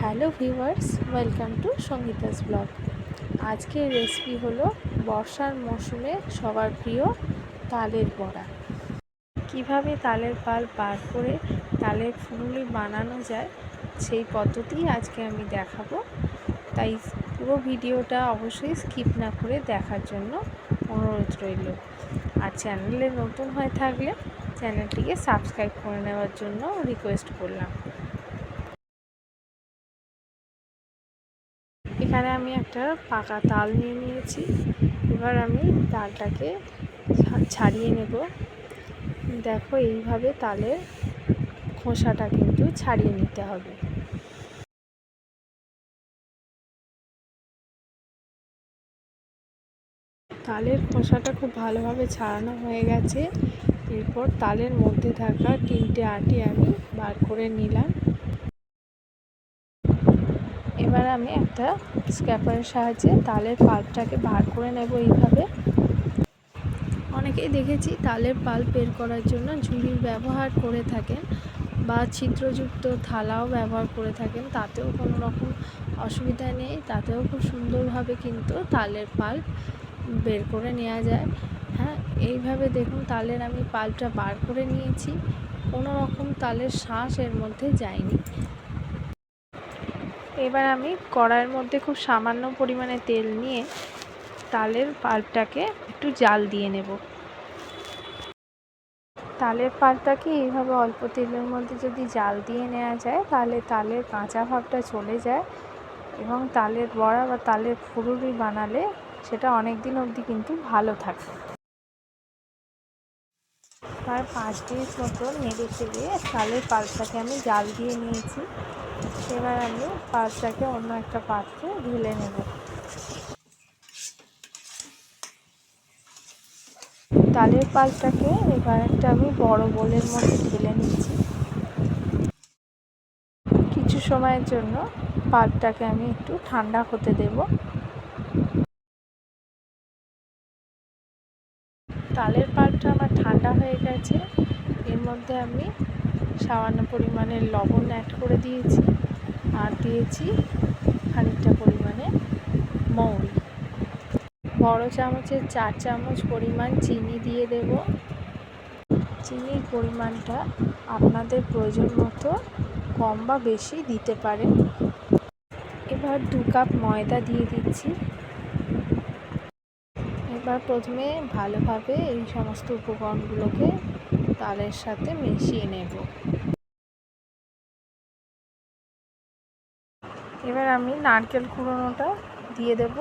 Hello viewers, welcome to Sangeeta's blog. আজকের recipe হলো বর্ষার মৌসুমে সবার প্রিয় তালের বড়া। কিভাবে তালের পাল্প বার করে তালের ফুলুরি বানানো যায় সেই পদ্ধতি আজকে আমি দেখাবো। তাই পুরো ভিডিওটা অবশ্যই স্কিপ না করে দেখার জন্য অনুরোধ রইল। আর চ্যানেলে নতুন হয়ে থাকলে চ্যানেলটিকে সাবস্ক্রাইব করে নেওয়ার জন্য রিকোয়েস্ট করলাম। এখানে আমি একটা পাকা তাল নিয়ে নিয়েছি। এবার আমি তালটাকে ছাড়িয়ে নেব। দেখো, এইভাবে তালের খোসাটা কিন্তু ছাড়িয়ে নিতে হবে। তালের খোসাটা খুব ভালোভাবে ছাড়ানো হয়ে গেছে। এরপর তালের মধ্যে থাকা 3টে আটি আমি বার করে নিলাম। এবার আমি একটা স্ক্র্যাপারের সাহায্যে তালের পাল্পটাকে বার করে নেব। এইভাবে অনেকেই দেখেছি তালের পাল্প বের করার জন্য ঝুড়ির ব্যবহার করে থাকেন বা ছিদ্রযুক্ত থালাও ব্যবহার করে থাকেন। তাতেও কোনো রকম অসুবিধা নেই, তাতেও খুব সুন্দরভাবে কিন্তু তালের পাল্প বের করে নেওয়া যায়। হ্যাঁ, এইভাবে দেখুন তালের আমি পাল্পটা বার করে নিয়েছি। কোনো রকম তালের শাঁস এর মধ্যে যায়নি। এবার আমি কড়াইয়ের মধ্যে খুব সামান্য পরিমাণে তেল নিয়ে তালের পাল্পটাকে একটু জাল দিয়ে নেব। তালের পাল্পটাকে এইভাবে অল্প তেলের মধ্যে যদি জাল দিয়ে নেওয়া যায় তাহলে তালের কাঁচা ভাবটা চলে যায় এবং তালের বড়া বা তালের ফুলুরি বানালে সেটা অনেক দিন অবধি কিন্তু ভালো থাকে। প্রায় 5 মিনিট মতো নেড়ে চেড়ে তালের পাল্পটাকে আমি জাল দিয়ে নিয়েছি। এবার আমি পাল্পটাকে অন্য একটা পাত্রে ঢেলে নেব। তালের পাল্পটাকে এবার একটা আমি বড় বোলের মধ্যে ঢেলে নিচ্ছি। কিছু সময়ের জন্য পাল্পটাকে আমি একটু ঠান্ডা হতে দেব। তালের পাল্পটা আমার ঠান্ডা হয়ে গেছে। এর মধ্যে আমি সামান্য পরিমাণে লবণ অ্যাড করে দিয়েছি আর দিয়েছি খানিকটা পরিমাণে মৌরি। বড় চামচের 4 চামচ পরিমাণ চিনি দিয়ে দেব। চিনির পরিমাণটা আপনাদের প্রয়োজন মতো কম বা বেশি দিতে পারেন। এবার 2 কাপ ময়দা দিয়ে দিচ্ছি। এবার প্রথমে ভালোভাবে এই সমস্ত উপকরণগুলোকে তালের সাথে মিশিয়ে নেব। এবার আমি নারকেল কুড়োনোটা দিয়ে দেব।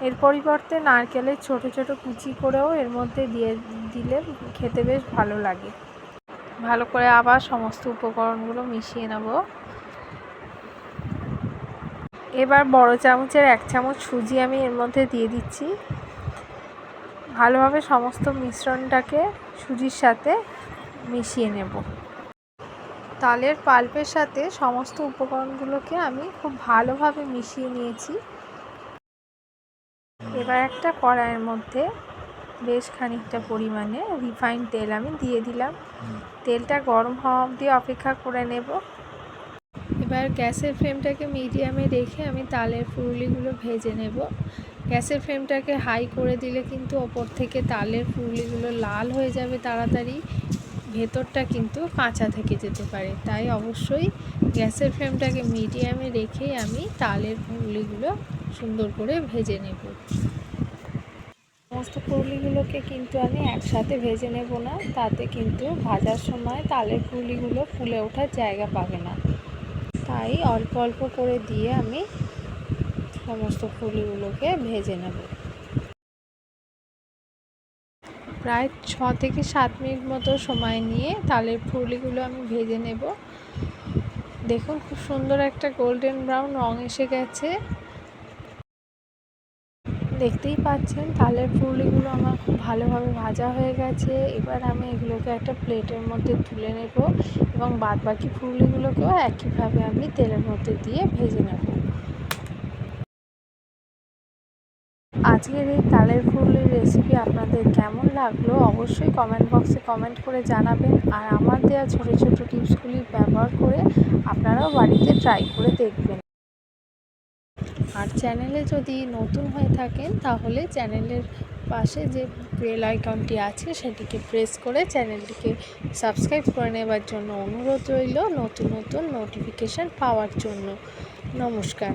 এর পরিবর্তে নারকেলের ছোট ছোট কুচি করেও এর মধ্যে দিয়ে দিলে খেতে বেশ ভালো লাগে। ভালো করে আবার সমস্ত উপকরণগুলো মিশিয়ে নেব। এবার বড় চামচের 1 চামচ সুজি আমি এর মধ্যে দিয়ে দিচ্ছি। ভালোভাবে সমস্ত মিশ্রণটাকে সুজির সাথে মিশিয়ে নেব। তালের পাল্পের সাথে সমস্ত উপকরণগুলোকে আমি খুব ভালোভাবে মিশিয়ে নিয়েছি। এবার একটা কড়াইয়ের মধ্যে বেশ খানিকটা পরিমাণে রিফাইন্ড তেল আমি দিয়ে দিলাম। তেলটা গরম হওয়া অবধি অপেক্ষা করে নেব। এবার গ্যাসের ফ্লেমটাকে মিডিয়ামে রেখে আমি তালের ফুলুরিগুলো ভেজে নেব। গ্যাসের ফ্লেমটাকে হাই করে দিলে কিন্তু ওপর থেকে তালের ফুলুরিগুলো লাল হয়ে যাবে তাড়াতাড়ি, ভেতরটা কিন্তু কাঁচা থেকে যেতে পারে। তাই অবশ্যই গ্যাসের ফ্লেমটাকে মিডিয়ামে রেখেই আমি তালের ফুলুরিগুলো সুন্দর করে ভেজে নেব। সমস্ত ফুলুরিগুলোকে কিন্তু আমি একসাথে ভেজে নেব না, তাতে কিন্তু ভাজার সময় তালের ফুলুরিগুলো ফুলে ওঠার জায়গা পাবে না। তাই অল্প অল্প করে দিয়ে আমি সমস্ত ফুলুরিগুলোকে ভেজে নেব। প্রায় 6 থেকে 7 মিনিট মতো সময় নিয়ে তালের ফুলুরিগুলো আমি ভেজে নেব। দেখুন, খুব সুন্দর একটা গোল্ডেন ব্রাউন রং এসে গেছে। দেখতেই পাচ্ছেন তালের ফুলুরিগুলো আমার খুব ভালোভাবে ভাজা হয়ে গেছে। এবার আমি এগুলোকে একটা প্লেটের মধ্যে তুলে নেব এবং বাদবাকি ফুলুরিগুলোকেও একইভাবে আমি তেলের মধ্যে দিয়ে ভেজে নেব। আজকের এই তালের ফুলের রেসিপি আপনাদের কেমন লাগলো অবশ্যই কমেন্ট বক্সে কমেন্ট করে জানাবেন। আর আমার দেওয়া ছোটো ছোটো টিপসগুলি ব্যবহার করে আপনারাও বাড়িতে ট্রাই করে দেখবেন। আর চ্যানেলে যদি নতুন হয়ে থাকেন তাহলে চ্যানেলের পাশে যে বেল আইকনটি আছে সেটিকে প্রেস করে চ্যানেলটিকে সাবস্ক্রাইব করে নেবার জন্য অনুরোধ রইল, নতুন নতুন নোটিফিকেশান পাওয়ার জন্য। নমস্কার।